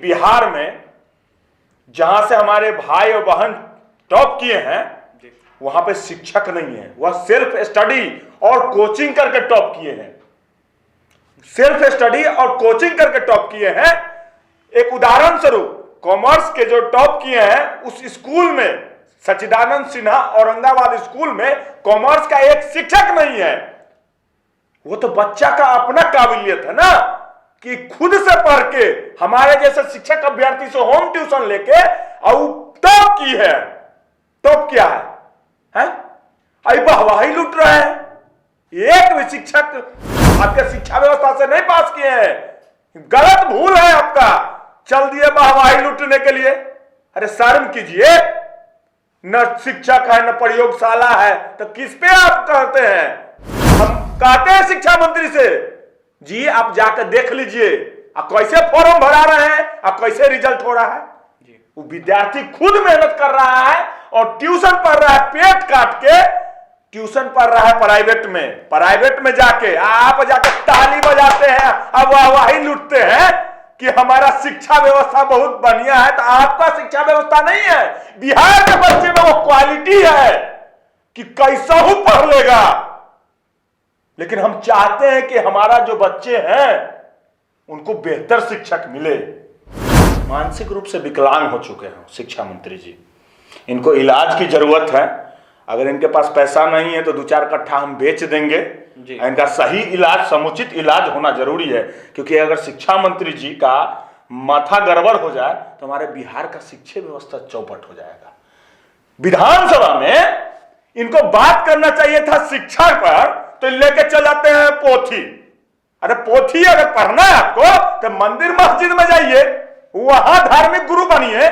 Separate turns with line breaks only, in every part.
बिहार में जहां से हमारे भाई और बहन टॉप किए हैं वहां पे शिक्षक नहीं है, वह सेल्फ स्टडी और कोचिंग करके टॉप किए हैं। सेल्फ स्टडी और कोचिंग करके टॉप किए हैं। एक उदाहरण स्वरूप कॉमर्स के जो टॉप किए हैं उस स्कूल में, सच्चिदानंद सिन्हा औरंगाबाद स्कूल में कॉमर्स का एक शिक्षक नहीं है। वो तो बच्चा का अपना काबिलियत है ना कि खुद से पढ़ के हमारे जैसे शिक्षक अभ्यर्थी से होम ट्यूशन लेके और टॉप की है। टॉप क्या है? अरे वाहवाही लूट रहा है। एक भी शिक्षक आपके शिक्षा व्यवस्था से नहीं पास किए हैं, गलत भूल है आपका, चल दिए वाहवाही लूटने के लिए। अरे शर्म कीजिए, न शिक्षक है न प्रयोगशाला है, तो किस पे आप कहते हैं? हम कहते हैं शिक्षा मंत्री से, जी आप जाकर देख लीजिए आप कैसे फॉर्म भरा रहे हैं, आप कैसे रिजल्ट हो रहा है। वो विद्यार्थी खुद मेहनत कर रहा है और ट्यूशन पढ़ रहा है, पेट काट के ट्यूशन पढ़ रहा है प्राइवेट में जाके आप जाके ताली बजाते हैं, अब वाहवाही लूटते हैं कि हमारा शिक्षा व्यवस्था बहुत बढ़िया है। तो आपका शिक्षा व्यवस्था नहीं है, बिहार के बच्चे में वो क्वालिटी है कि कैसा ही पढ़ लेगा। लेकिन हम चाहते हैं कि हमारा जो बच्चे हैं उनको बेहतर शिक्षक मिले। मानसिक रूप से विकलांग हो चुके हैं शिक्षा मंत्री जी, इनको इलाज की जरूरत है। अगर इनके पास पैसा नहीं है तो 2-4 कट्ठा हम बेच देंगे। इनका सही इलाज, समुचित इलाज होना जरूरी है, क्योंकि अगर शिक्षा मंत्री जी का माथा गड़बड़ हो जाए तो हमारे बिहार का शिक्षा व्यवस्था चौपट हो जाएगा। विधानसभा में इनको बात करना चाहिए था शिक्षा पर, तो लेके चल जाते हैं पोथी। अरे पोथी अगर पढ़ना है आपको तो मंदिर मस्जिद में जाइए, वहां धार्मिक गुरु बनिए।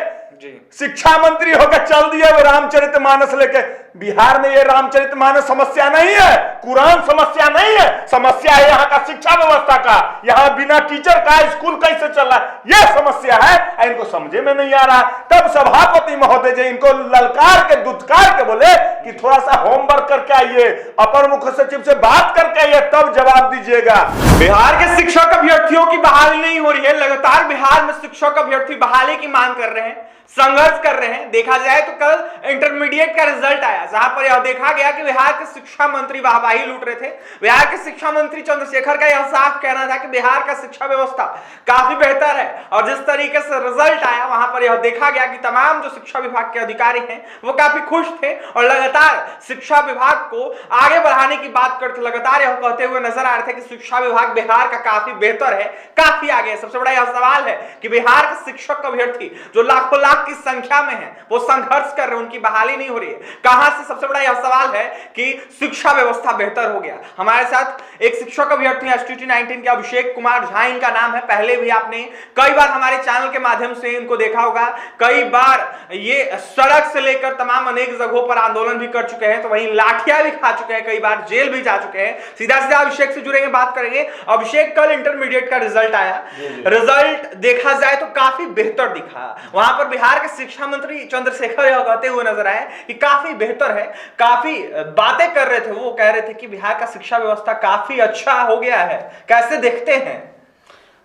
शिक्षा मंत्री होकर चल दिए वो रामचरितमानस लेके। बिहार में ये रामचरितमानस समस्या नहीं है, कुरान समस्या नहीं है, समस्या है यहाँ का शिक्षा व्यवस्था का। यहाँ बिना टीचर का स्कूल कैसे चल रहा है, ये समस्या है। इनको समझे में नहीं आ रहा। तब सभापति महोदय जी इनको ललकार के दुत्कार के बोले कि थोड़ा सा होमवर्क करके आइए, अपर मुख्य सचिव से बात करके आइए, तब जवाब दीजिएगा।
बिहार के शिक्षक अभ्यर्थियों की बहाली नहीं हो रही है। लगातार बिहार में शिक्षक अभ्यर्थी बहाली की मांग कर रहे हैं, संघर्ष कर रहे हैं। देखा जाए तो कल इंटरमीडिएट का रिजल्ट आया, जहां पर यह देखा गया कि बिहार के शिक्षा मंत्री वाहवाही लूट रहे थे। बिहार के शिक्षा मंत्री चंद्रशेखर का यह साफ कहना था कि बिहार का शिक्षा व्यवस्था काफी बेहतर है, और जिस तरीके से रिजल्ट आया वहां पर यह देखा गया कि तमाम जो शिक्षा विभाग के अधिकारी हैं वो काफी खुश थे और लगातार शिक्षा विभाग को आगे बढ़ाने की बात करते, लगातार यह कहते हुए नजर आ रहे थे कि शिक्षा विभाग बिहार का काफी बेहतर है, काफी आगे है। सबसे बड़ा यह सवाल है कि बिहार के शिक्षक अभ्यर्थी जो लाखों लाख की संख्या में है वो संघर्ष कर रहे हैं, उनकी बहाली नहीं हो रही है। कहां से? सबसे बड़ा यह सवाल है कि शिक्षा व्यवस्था बेहतर हो गया। हमारे साथ एक शिक्षक अभ्यर्थी STT 19 के अभिषेक कुमार झा इनका नाम है। पहले भी आपने कई बार हमारे चैनल के माध्यम से इनको देखा होगा। कई बार ये सड़क से लेकर तमाम अनेक जगहों पर आंदोलन भी कर चुके हैं, तो वहीं लाठियां भी खा चुके हैं, कई बार जेल भी जा चुके हैं। सीधा सीधा अभिषेक से जुड़ेंगे, बात करेंगे। अभिषेक, कल इंटरमीडिएट का रिजल्ट आया, रिजल्ट देखा जाए तो काफी बेहतर दिखा। वहां पर बिहार के शिक्षा मंत्री चंद्रशेखर यह कहते हुए नजर आए कि काफी बेहतर है, काफी बातें कर रहे थे। वो कह रहे थे कि बिहार का शिक्षा व्यवस्था काफी अच्छा हो गया है। कैसे देखते हैं?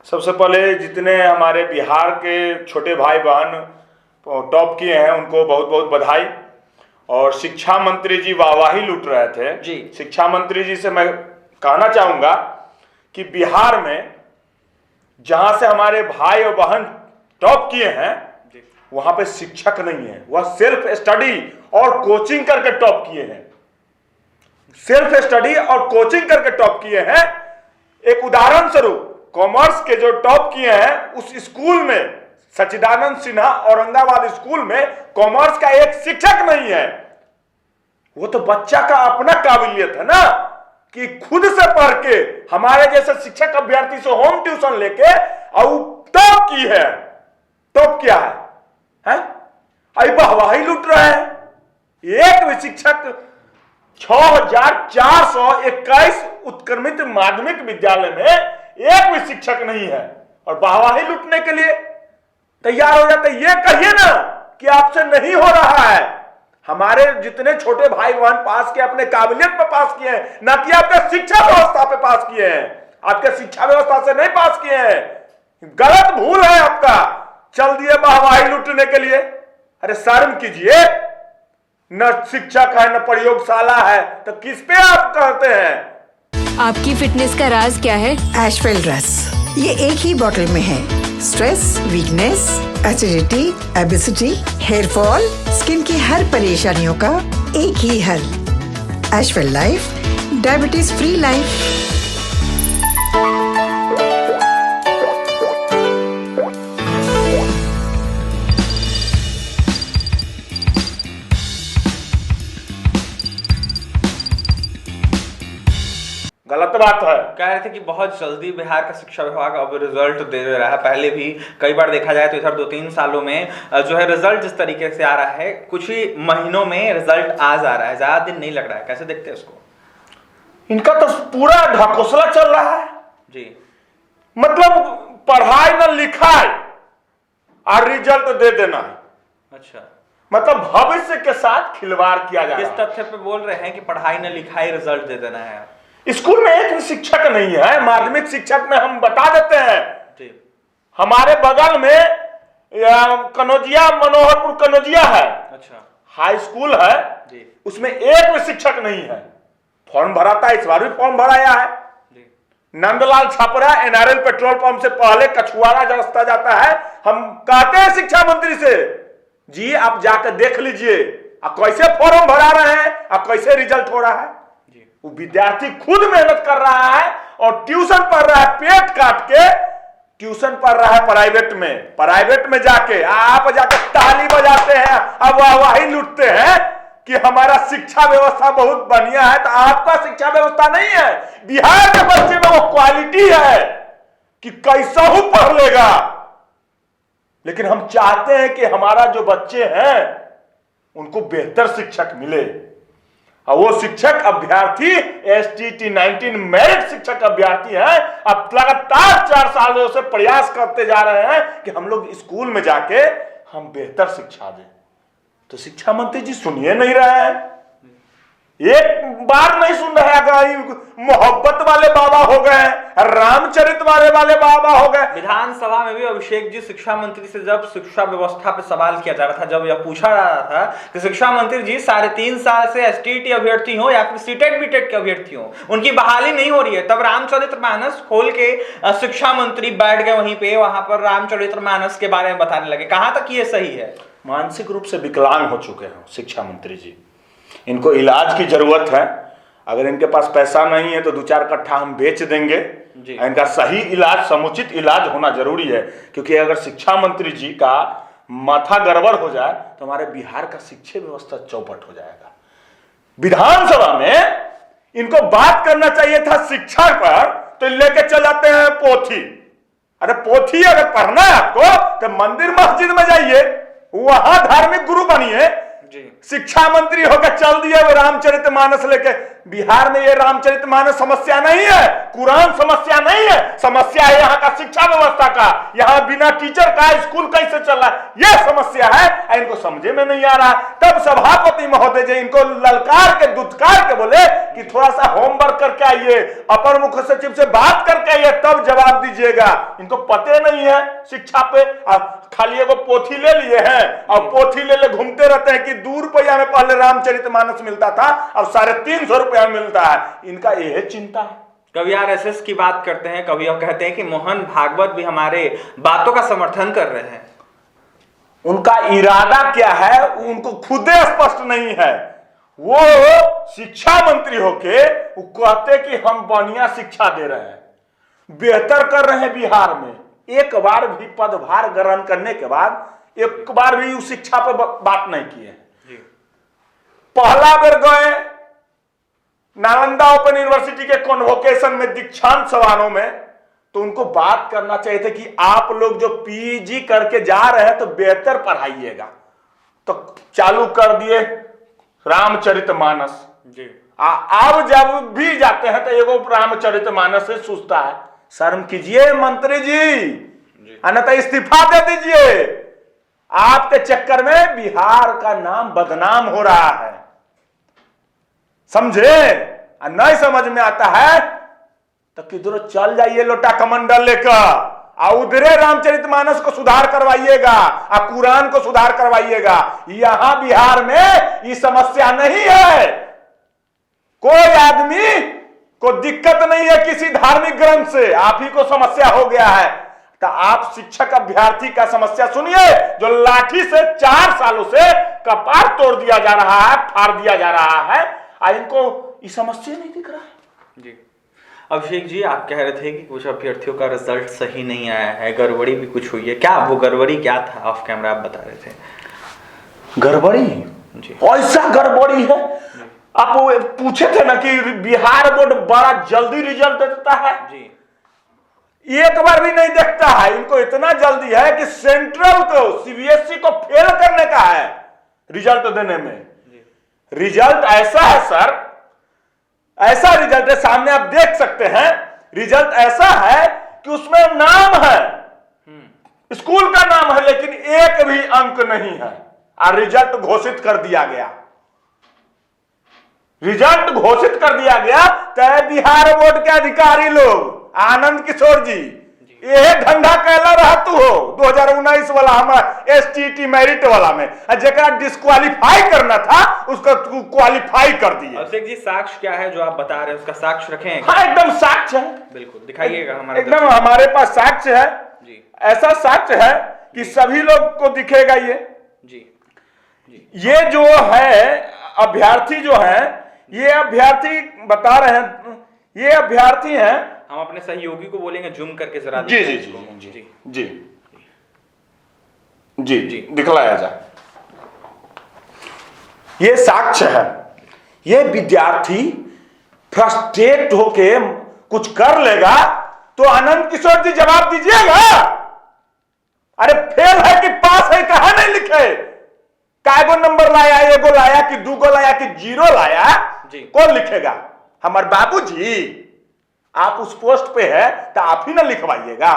सबसे पहले जितने हमारे बिहार के छोटे भाई बहन टॉप किए हैं उनको बहुत बहुत बधाई। और शिक्षा मंत्री जी वाहवाही लूट रहे थे
जी।
शिक्षा मंत्री जी से मैं कहना चाहूंगा कि बिहार में जहां से हमारे भाई और बहन टॉप किए हैं वहां पे शिक्षक नहीं है, वह सेल्फ स्टडी और कोचिंग करके टॉप किए हैं। सेल्फ स्टडी और कोचिंग करके टॉप किए हैं। एक उदाहरण स्वरूप कॉमर्स के जो टॉप किए हैं उस स्कूल में, सच्चिदानंद सिन्हा औरंगाबाद स्कूल में कॉमर्स का एक शिक्षक नहीं है। वो तो बच्चा का अपना काबिलियत है ना कि खुद से पढ़ के हमारे जैसे शिक्षक अभ्यर्थी से होम ट्यूशन लेके और टॉप की है। टॉप क्या है? अरे वाहवाही लूट रहा है। एक भी शिक्षक 6421 उत्क्रमित माध्यमिक विद्यालय में एक भी शिक्षक नहीं है और वाहवाही लूटने के लिए तैयार हो जाते। ये कहिए ना कि आपसे नहीं हो रहा है। हमारे जितने छोटे भाई बहन पास किए अपने काबिलियत पे पास किए हैं, ना कि आपके शिक्षा व्यवस्था पे पास किए हैं। आपके शिक्षा व्यवस्था से नहीं पास किए हैं, गलत भूल है आपका। चल दिए वाहवाही लूटने के लिए। अरे शर्म कीजिए, न शिक्षक है न प्रयोगशाला है, तो किस पे आप कहते हैं?
आपकी फिटनेस का राज क्या है?
एशवेल रस, ये एक ही बोतल में है। Stress, weakness, acidity, obesity, hair fall, skin की हर परेशानियों का एक ही हल। Ashwell life, diabetes free life.
गलत बात है।
कह रहे थे कि बहुत जल्दी बिहार का शिक्षा विभाग अब रिजल्ट दे रहा है। पहले भी कई बार देखा जाए तो इधर 2-3 सालों में जो है रिजल्ट जिस तरीके से आ रहा है, कुछ ही महीनों में रिजल्ट आ जा रहा है, ज्यादा दिन नहीं लग रहा है। कैसे देखते हैं इसको?
इनका तो पूरा ढकोसला चल रहा है
जी।
मतलब पढ़ाई न लिखाई और रिजल्ट दे देना है।
अच्छा,
मतलब भविष्य के साथ खिलवाड़ किया जा
किस
रहा
तथ्य पे बोल रहे हैं कि पढ़ाई न लिखाई रिजल्ट दे देना है?
है। स्कूल में एक भी शिक्षक नहीं है। माध्यमिक शिक्षक में हम बता देते हैं
जी।
हमारे बगल में कनौजिया, मनोहरपुर कनौजिया है।
अच्छा।
हाई स्कूल है
जी।
उसमें एक भी शिक्षक नहीं है। फॉर्म भरा था, इस बार भी फॉर्म भराया है। Nandlal Chapra NRL petrol pump से पहले कछुआरा रास्ता जाता है। हम कहते हैं शिक्षा मंत्री से, जी आप जाकर देख लीजिए आप कैसे फॉर्म भरा रहे हैं, आप कैसे रिजल्ट हो रहा है। वो विद्यार्थी खुद मेहनत कर रहा है और ट्यूशन पढ़ रहा है, पेट काट के ट्यूशन पढ़ रहा है प्राइवेट में जाके। आप जाके ताली बजाते हैं, अब वाहवाही लूटते हैं कि हमारा शिक्षा व्यवस्था बहुत बढ़िया है। तो आपका शिक्षा व्यवस्था नहीं है। बिहार के बच्चे में वो क्वालिटी है कि कैसा हूं पढ़ लेगा। लेकिन हम चाहते हैं कि हमारा जो बच्चे हैं उनको बेहतर शिक्षक मिले और वो शिक्षक अभ्यर्थी STT 19 मेरिट शिक्षक अभ्यर्थी हैं। अब लगातार 4 सालों से प्रयास करते जा रहे हैं कि हम लोग स्कूल में जाके हम बेहतर शिक्षा दें। तो शिक्षा मंत्री जी सुनिए नहीं रहे हैं, एक बार नहीं सुन रहे हैं। मोहब्बत वाले बाबा हो गए, रामचरित वाले बाबा हो गए।
विधानसभा में भी अभिषेक जी शिक्षा मंत्री से जब शिक्षा व्यवस्था पे सवाल किया जा रहा था, जब यह पूछा जा रहा था कि शिक्षा मंत्री जी 3.5 साल से STT अभ्यर्थी हो या फिर सीटेट बीटेट के अभ्यर्थी हो, उनकी बहाली नहीं हो रही है, तब रामचरितमानस खोल के शिक्षा मंत्री बैठ गए वहीं पे, वहां पर रामचरितमानस के बारे में बताने लगे। कहां तक ये सही है?
मानसिक रूप से विकलांग हो चुके हैं शिक्षा मंत्री जी, इनको इलाज की जरूरत है। अगर इनके पास पैसा नहीं है तो 2-4 कट्ठा हम बेच देंगे। इनका सही इलाज, समुचित इलाज होना जरूरी है, क्योंकि अगर शिक्षा मंत्री जी का माथा गड़बड़ हो जाए तो हमारे बिहार का शिक्षा व्यवस्था चौपट हो जाएगा। विधानसभा में इनको बात करना चाहिए था शिक्षा पर, तो लेके चल जाते हैं पोथी। अरे पोथी अगर पढ़ना है आपको तो मंदिर मस्जिद में जाइए, वहां धार्मिक गुरु बनिए। शिक्षा मंत्री होकर चल दिए वो रामचरितमानस लेके। बिहार में ये रामचरितमानस समस्या नहीं है, कुरान समस्या नहीं है, समस्या है यहाँ का शिक्षा व्यवस्था का। यहाँ बिना टीचर का स्कूल कैसे चल रहा है, यह समस्या है। इनको समझे में नहीं आ रहा। तब सभापति महोदय जी इनको ललकार के दुत्कार के बोले कि थोड़ा सा होमवर्क करके आइए, अपर मुख्य सचिव से बात करके आइए, तब जवाब दीजिएगा। इनको पते नहीं है शिक्षा पे, खाली एगो पोथी ले लिए हैं और पोथी ले घूमते रहते हैं कि 2 रुपया में पहले रामचरितमानस मिलता था अब 350 रुपया मिलता है। इनका यह चिंता है।
कभी RSS की बात करते हैं, कभी वो कहते हैं कि मोहन भागवत भी हमारे बातों का समर्थन कर रहे हैं।
उनका इरादा क्या है उनको खुद स्पष्ट नहीं है। वो शिक्षा मंत्री होके वो कहते कि हम बढ़िया शिक्षा दे रहे हैं, बेहतर कर रहे हैं बिहार में। एक बार भी पदभार ग्रहण करने के बाद एक बार भी उस शिक्षा पर बात नहीं किए। पहला बार गए नालंदा ओपन यूनिवर्सिटी के कॉन्वोकेशन में, दीक्षांत समारोह में, तो उनको बात करना चाहिए था कि आप लोग जो PG करके जा रहे हैं तो बेहतर पढ़ाइएगा। तो चालू कर दिए रामचरितमानस। अब जब भी जाते हैं तो एगो रामचरितमानस से सूझता है। शर्म कीजिए मंत्री जी, अन्यथा इस्तीफा दे दीजिए। आपके चक्कर में बिहार का नाम बदनाम हो रहा है, समझे? नहीं समझ में आता है तो किधर चल जाइए लोटा कमंडल लेकर उधरे रामचरितमानस को सुधार करवाइएगा, आप कुरान को सुधार करवाइएगा। यहां बिहार में ये समस्या नहीं है। कोई आदमी को दिक्कत नहीं है किसी धार्मिक ग्रंथ से, आप ही को समस्या हो गया है। तो आप शिक्षक अभ्यर्थी का समस्या सुनिए, जो लाठी से 4 सालों से कपार तोड़ दिया जा रहा है, फाड़ दिया जा रहा है, इनको ये समस्या नहीं दिख रहा है।
जी अभिषेक जी, आप कह रहे थे कि कुछ अभ्यर्थियों का रिजल्ट सही नहीं आया है, गड़बड़ी भी कुछ हुई है, क्या वो गड़बड़ी क्या था? ऑफ कैमरा आप बता रहे थे।
गड़बड़ी
जी,
ऐसा गड़बड़ी है, आप पूछे थे ना कि बिहार बोर्ड बड़ा जल्दी रिजल्ट देता है।
जी,
एक बार भी नहीं देखता है। इनको इतना जल्दी है कि सेंट्रल को, सीबीएसई को फेल करने का है रिजल्ट देने में। रिजल्ट ऐसा है सर, ऐसा रिजल्ट है, सामने आप देख सकते हैं। रिजल्ट ऐसा है कि उसमें नाम है, स्कूल का नाम है, लेकिन एक भी अंक नहीं है, और रिजल्ट घोषित कर दिया गया। रिजल्ट घोषित कर दिया गया। तय बिहार बोर्ड के अधिकारी लोग, आनंद किशोर जी, यह धंधा कैला रहा तू हो 2019 वाला हमारा एसटीटी मेरिट वाला में, जरा डिस्क्वालीफाई करना था उसको क्वालिफाई कर दिए।
अभिषेक जी, साक्ष्य क्या है जो आप बता रहे हैं, उसका साक्ष्य रखें?
हाँ, एकदम साक्ष्य है,
बिल्कुल दिखाइएगा हमारे।
एकदम हमारे पास साक्ष्य है
जी,
ऐसा साक्ष्य है कि सभी लोग को दिखेगा। ये
जी, जी,
ये जो है अभ्यर्थी जो है, ये अभ्यर्थी बता रहे हैं, ये अभ्यर्थी हैं।
हम अपने सहयोगी को बोलेंगे जूम करके जरा।
जी जी जी जी जी जी जी दिखलाया जाए। ये साक्ष्य है। ये विद्यार्थी फ्रस्ट्रेट होके कुछ कर लेगा तो आनंद किशोर जी जवाब दीजिएगा। अरे फेल है कि पास है, कहां नहीं लिखे? कागो नंबर लाया, एगो लाया कि दूगो लाया कि 0 लाया, कौन लिखेगा? हमारे बाबूजी, आप उस पोस्ट पे है तो आप ही ना लिखवाइएगा।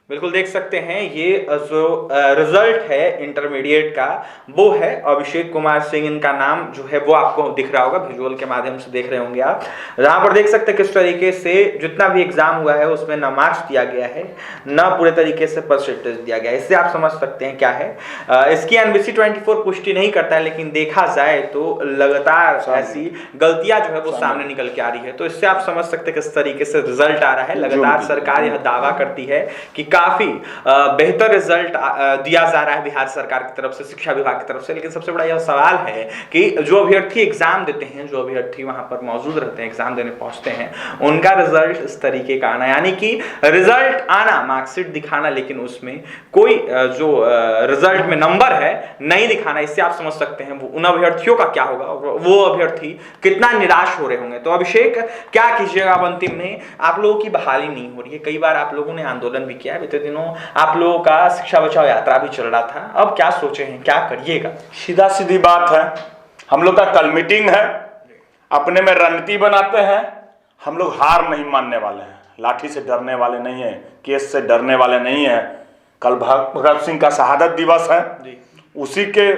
बिल्कुल देख सकते हैं, ये जो रिजल्ट है इंटरमीडिएट का, वो है अभिषेक कुमार सिंह। इनका नाम जो है वो आपको दिख रहा होगा, विजुअल के माध्यम से देख रहे होंगे आप। जहां पर देख सकते हैं किस तरीके से जितना भी एग्जाम हुआ है उसमें न मार्क्स दिया गया है, न पूरे तरीके से परसेंटेज दिया गया है। इससे आप समझ सकते हैं क्या है। इसकी NBC 24 पुष्टि नहीं करता है, लेकिन देखा जाए तो लगातार ऐसी गलतियां जो है वो सामने निकल के आ रही है। तो इससे आप समझ सकते हैं किस तरीके से रिजल्ट आ रहा है। लगातार सरकार यह दावा करती है कि काफी बेहतर रिजल्ट दिया जा रहा है बिहार सरकार की तरफ से, शिक्षा विभाग की तरफ से। लेकिन सबसे बड़ा यह सवाल है कि जो अभ्यर्थी एग्जाम देते हैं, जो अभ्यर्थी वहां पर मौजूद रहते हैं, एग्जाम देने पहुंचते हैं, उनका रिजल्ट इस तरीके का आना, यानी कि रिजल्ट आना, मार्कशीट दिखाना, लेकिन उसमें कोई जो रिजल्ट में नंबर है नहीं दिखाना। इससे आप समझ सकते हैं उन अभ्यर्थियों का क्या होगा, वो अभ्यर्थी कितना निराश हो रहे होंगे। तो अभिषेक, क्या कीजिएगा अब अंतिम में? आप लोगों की बहाली नहीं हो रही है, कई बार आप लोगों ने आंदोलन भी किया है, बीते दिनों आप लोगों का शिक्षा बचाओ यात्रा भी चल रहा था। अब क्या सोचे हैं, क्या करिएगा?
सीधा सीधी बात है, हम लोग का कल मीटिंग है, अपने में रणनीति बनाते हैं। हम लोग हार नहीं मानने वाले हैं, लाठी से डरने वाले नहीं है, केस से डरने वाले नहीं है। कल भगत सिंह का शहादत दिवस है, उसी के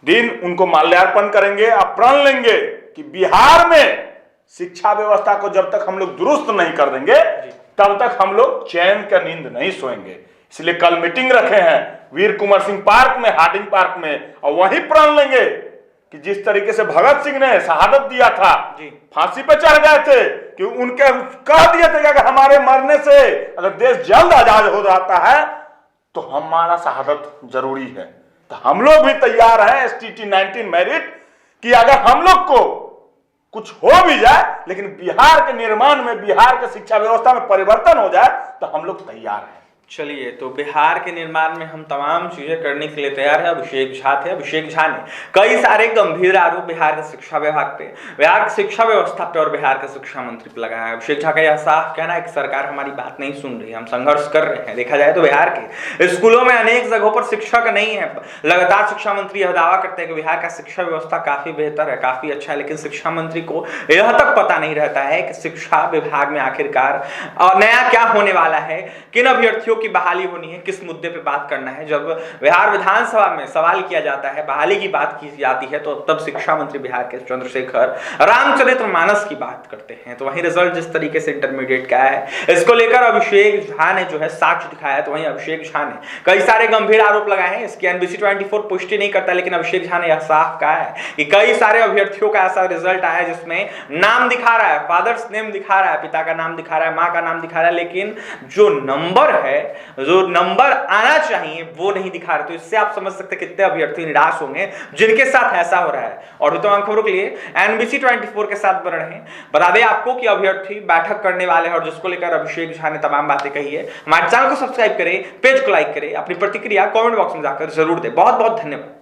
दिन उनको माल्यार्पण करेंगे, प्रण लेंगे कि बिहार में शिक्षा व्यवस्था को जब तक हम लोग दुरुस्त नहीं कर देंगे तब तक हम लोग चैन का नींद नहीं सोएंगे। इसलिए कल मीटिंग रखे हैं वीर कुंवर सिंह पार्क में, हार्डिंग पार्क में, और वहीं प्रण लेंगे कि जिस तरीके से भगत सिंह ने शहादत दिया था, फांसी पे चढ़ गए थे, कि उनके कह दिए थे कि अगर हमारे मरने से अगर देश जल्द आजाद हो जाता है तो हमारा शहादत जरूरी है। तो हम लोग भी तैयार हैं STT 19 मेरिट कि अगर हम लोग को कुछ हो भी जाए, लेकिन बिहार के निर्माण में, बिहार के शिक्षा व्यवस्था में परिवर्तन हो जाए तो हम लोग तैयार हैं।
चलिए, तो बिहार के निर्माण में हम तमाम चीजें करने के लिए तैयार है। अभिषेक झा थे। अभिषेक झा ने कई सारे गंभीर आरोप बिहार के शिक्षा विभाग पे, बिहार की शिक्षा व्यवस्था पे और बिहार के शिक्षा मंत्री पे लगाया है। अभिषेक झा का यह साफ कहना है कि सरकार हमारी बात नहीं सुन रही, हम संघर्ष कर रहे हैं। देखा जाए तो बिहार के स्कूलों में अनेक जगहों पर शिक्षक नहीं है। लगातार शिक्षा मंत्री यह दावा करते हैं कि बिहार का शिक्षा व्यवस्था काफी बेहतर है, काफी अच्छा है, लेकिन शिक्षा मंत्री को यह तक पता नहीं रहता है कि शिक्षा विभाग में आखिरकार नया क्या होने वाला है, किन अभ्यर्थियों की बहाली होनी है, किस मुद्दे पे बात करना है। जब बिहार विधानसभा में सवाल किया जाता है, बहाली की बात की जाती है, तो तब शिक्षा मंत्री बिहार के चंद्रशेखर रामचरितमानस की बात करते हैं। तो वहीं रिजल्ट जिस तरीके से इंटरमीडिएट का है, इसको लेकर अभिषेक झा ने जो है साक्ष्य दिखाया। तो वहीं अभिषेक झा ने कई सारे गंभीर आरोप लगाए हैं। इसकी NBC 24 पुष्टि नहीं करता, लेकिन अभिषेक झा ने यह साफ कहा है कि कई सारे अभ्यर्थियों का ऐसा रिजल्ट आया जिसमें नाम दिखा रहा है, फादर्स नेम दिखा रहा है, पिता का नाम दिखा रहा है, मां का नाम दिखा रहा है, लेकिन जो नंबर है, जो नंबर आना चाहिए वो नहीं दिखा रहे। तो इससे आप समझ सकते हैं कितने अभ्यर्थी निराश होंगे जिनके साथ ऐसा हो रहा है। और भी तमाम खबरों के लिए NBC 24 के साथ बने रहें। बता दें आपको कि अभ्यर्थी बैठक करने वाले हैं और जिसको लेकर अभिषेक झा ने तमाम बातें कही है। हमारे चैनल को सब्सक्राइब करें, पेज को लाइक करें, अपनी प्रतिक्रिया कमेंट बॉक्स में जाकर जरूर दें। बहुत बहुत धन्यवाद।